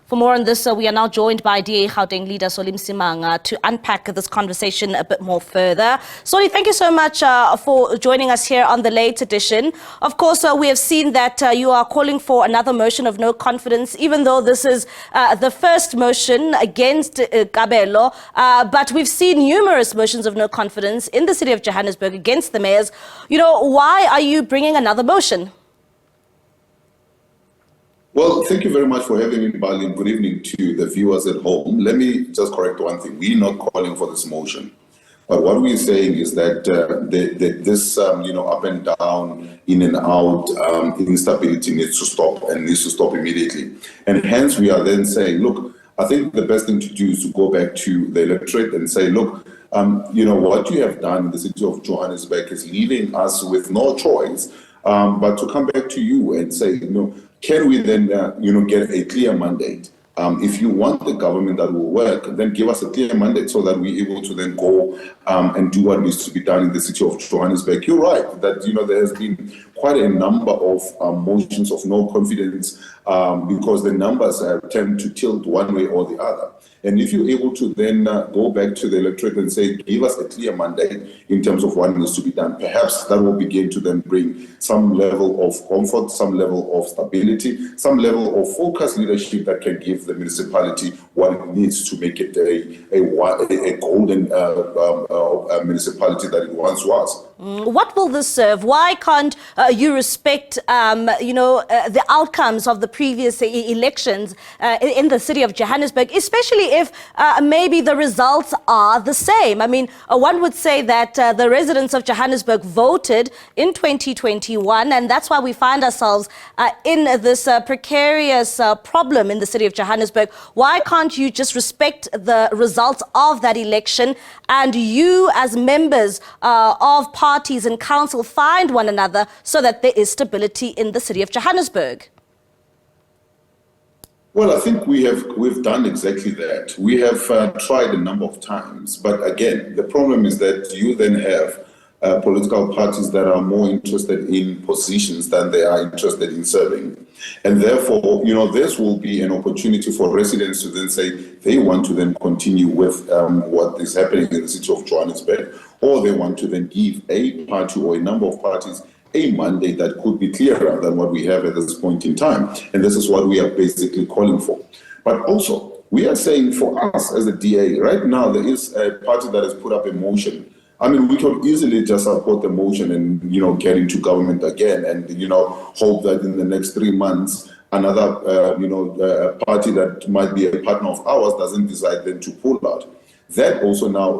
For more on this, we are now joined by DA Gauteng leader Msimanga to unpack this conversation a bit more further. Soli, thank you so much for joining us here on the late edition. Of course, we have seen that you are calling for another motion of no confidence, even though this is the first motion against Kabelo. But we've seen numerous motions of no confidence in the city of Johannesburg against the mayors. You know, why are you bringing another motion? Well, thank you very much for having me, Bali, and good evening to the viewers at home. Let me just correct one thing. We're not calling for this motion. But what we're saying is that this, up and down, in and out, instability needs to stop and needs to stop immediately. And hence, we are then saying, look, I think the best thing to do is to go back to the electorate and say, look, what you have done in the city of Johannesburg is leaving us with no choice but to come back to you and say, can we then, get a clear mandate? If you want the government that will work, then give us a clear mandate so that we're able to then go and do what needs to be done in the city of Johannesburg. You're right that, there has been quite a number of motions of no confidence because the numbers tend to tilt one way or the other. And if you're able to then go back to the electorate and say, give us a clear mandate in terms of what needs to be done, perhaps that will begin to then bring some level of comfort, some level of stability, some level of focused leadership that can give the municipality what it needs to make it a golden municipality that it once was. What will this serve? Why can't you respect, the outcomes of the previous elections in the city of Johannesburg, especially if maybe the results are the same? I mean, one would say that the residents of Johannesburg voted in 2021, and that's why we find ourselves in this precarious problem in the city of Johannesburg. Why can't you just respect the results of that election and you as members of parties and council find one another so that there is stability in the city of Johannesburg? Well, I think we've done exactly that. We have tried a number of times, but again, the problem is that you then have political parties that are more interested in positions than they are interested in serving. And therefore, this will be an opportunity for residents to then say they want to then continue with what is happening in the city of Johannesburg, or they want to then give a party or a number of parties a mandate that could be clearer than what we have at this point in time. And this is what we are basically calling for. But also, we are saying for us as a DA, right now there is a party that has put up a motion. I mean, we could easily just support the motion and, get into government again and, hope that in the next 3 months, another, party that might be a partner of ours doesn't decide then to pull out. That also now,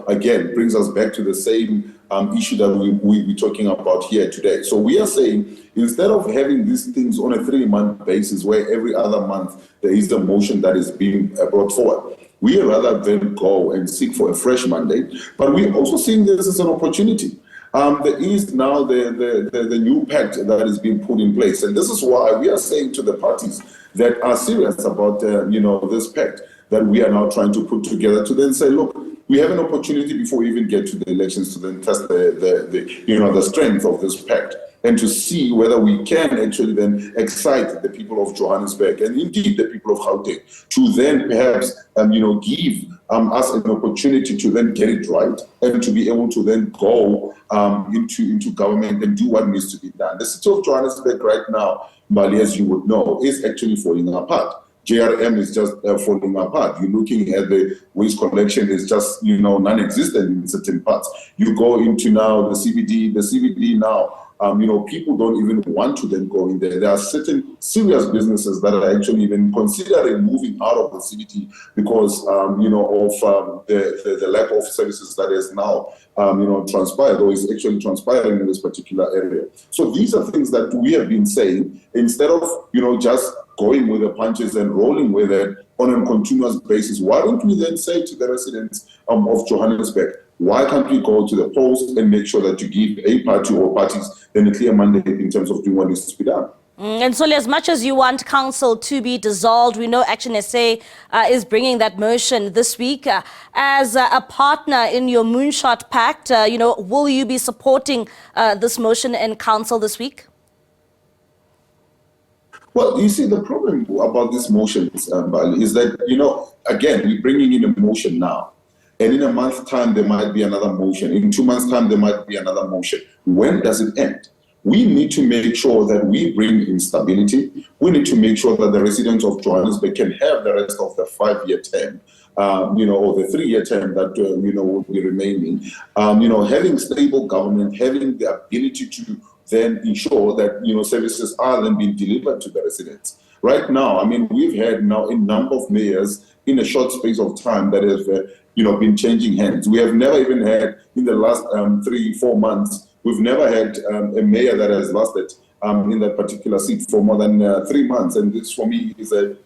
again, brings us back to the same issue that we're talking about here today. So we are saying, instead of having these things on a 3-month basis where every other month there is a motion that is being brought forward, we rather than go and seek for a fresh mandate, but we're also seeing this as an opportunity. There is now the new pact that is being put in place. And this is why we are saying to the parties that are serious about, this pact that we are now trying to put together to then say, look, we have an opportunity before we even get to the elections to then test the strength of this pact and to see whether we can actually then excite the people of Johannesburg and indeed the people of Gauteng to then perhaps, give us an opportunity to then get it right and to be able to then go into government and do what needs to be done. The city of Johannesburg right now, Mali, as you would know, is actually falling apart. JRM is just falling apart. You're looking at the waste collection is just, non-existent in certain parts. You go into now the CBD now, people don't even want to then go in there. There are certain serious businesses that are actually even considering moving out of the CBD because, of the lack of services that is now, transpired or is actually transpiring in this particular area. So these are things that we have been saying instead of, just going with the punches and rolling with it on a continuous basis. Why don't we then say to the residents of Johannesburg, why can't we go to the polls and make sure that you give a party or parties then a clear mandate in terms of doing what needs to be done? And so, as much as you want council to be dissolved, we know Action SA is bringing that motion this week. As a partner in your Moonshot Pact, will you be supporting this motion in council this week? Well, you see, the problem about these motions, Bali, is that, again, we're bringing in a motion now. And in a month's time, there might be another motion. In 2 months' time, there might be another motion. When does it end? We need to make sure that we bring instability. We need to make sure that the residents of Johannesburg can have the rest of the 5-year term, or the 3-year term that, will be remaining. Having stable government, having the ability to then ensure that, services are then being delivered to the residents. Right now, I mean, we've had now a number of mayors in a short space of time that have, been changing hands. We have never even had, in the last 3-4 months, we've never had a mayor that has lasted in that particular seat for more than 3 months. And this, for me, is a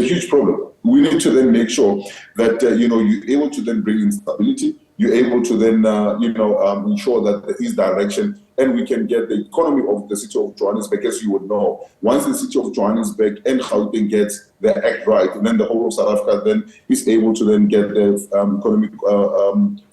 huge problem. We need to then make sure that, you're able to then bring in stability. You're able to then, ensure that there is direction, and we can get the economy of the City of Johannesburg, as you would know. Once the City of Johannesburg and Gauteng gets their act right, and then the whole of South Africa then is able to then get their economic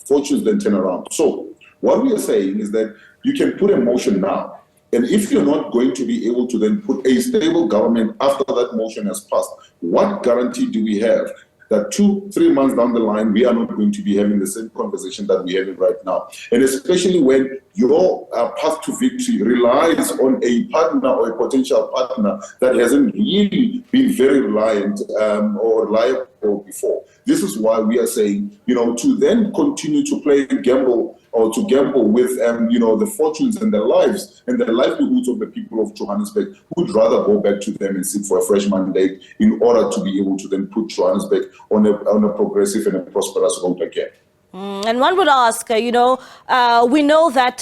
fortunes then turn around. So what we are saying is that you can put a motion now, and if you're not going to be able to then put a stable government after that motion has passed, what guarantee do we have that 2-3 months down the line, we are not going to be having the same conversation that we're having right now? And especially when your path to victory relies on a partner or a potential partner that hasn't really been very reliant or reliable before. This is why we are saying, to then continue to play gamble or to gamble with, the fortunes and the lives and the livelihoods of the people of Johannesburg, would rather go back to them and seek for a fresh mandate in order to be able to then put Johannesburg on a progressive and a prosperous road again. And one would ask, we know that,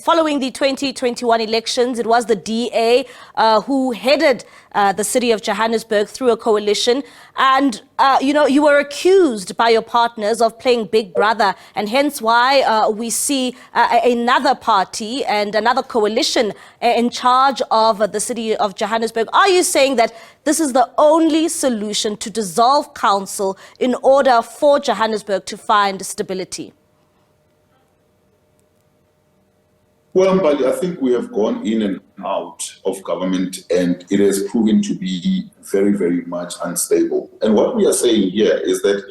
following the 2021 elections, it was the DA who headed the City of Johannesburg through a coalition. And, you were accused by your partners of playing Big Brother, and hence why we see another party and another coalition in charge of the City of Johannesburg. Are you saying that this is the only solution to dissolve council in order for Johannesburg to find stability? Well, but I think we have gone in and out of government, and it has proven to be very, very much unstable. And what we are saying here is that,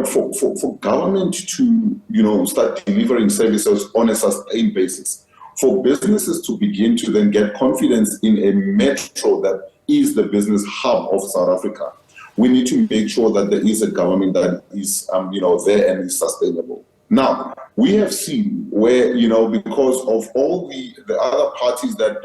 for government to, start delivering services on a sustained basis, for businesses to begin to then get confidence in a metro that is the business hub of South Africa, we need to make sure that there is a government that is, there and is sustainable. Now, we have seen where, because of all the other parties that,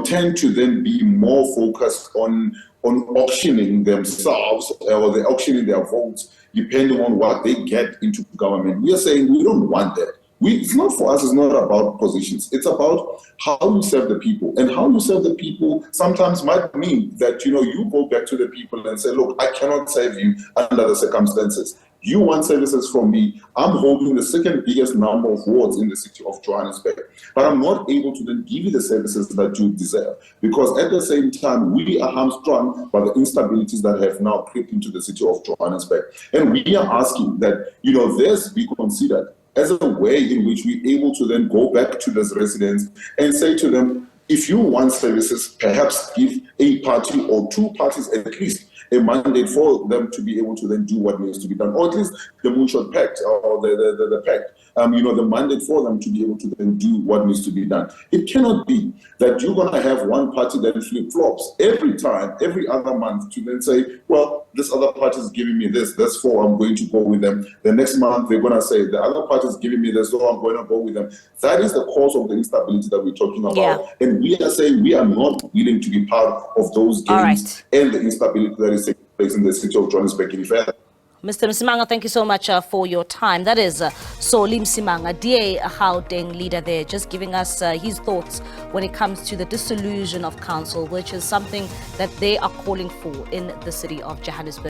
tend to then be more focused on auctioning themselves, or they're auctioning their votes, depending on what they get into government. We are saying we don't want that. It's not for us, it's not about positions. It's about how you serve the people. And how you serve the people sometimes might mean that, you go back to the people and say, look, I cannot serve you under the circumstances. You want services from me. I'm holding the second biggest number of wards in the City of Johannesburg, but I'm not able to then give you the services that you deserve, because at the same time, we are hamstrung by the instabilities that have now crept into the City of Johannesburg. And we are asking that, this be considered as a way in which we're able to then go back to those residents and say to them, if you want services, perhaps give a party or two parties at least a mandate for them to be able to then do what needs to be done, or at least the Moonshot Pact or the Pact, the mandate for them to be able to then do what needs to be done. It cannot be that you're going to have one party that flip-flops every time, every other month, to then say, well, this other party is giving me this, therefore I'm going to go with them. The next month they're going to say, the other party is giving me this, so I'm going to go with them. That is the cause of the instability that we're talking about. Yeah. And we are saying we are not willing to be part of those games and the instability that is taking place in the City of Johannesburg any further. Mr. Msimanga, thank you so much for your time. That is Msimanga, DA Gauteng leader there, just giving us his thoughts when it comes to the dissolution of council, which is something that they are calling for in the City of Johannesburg.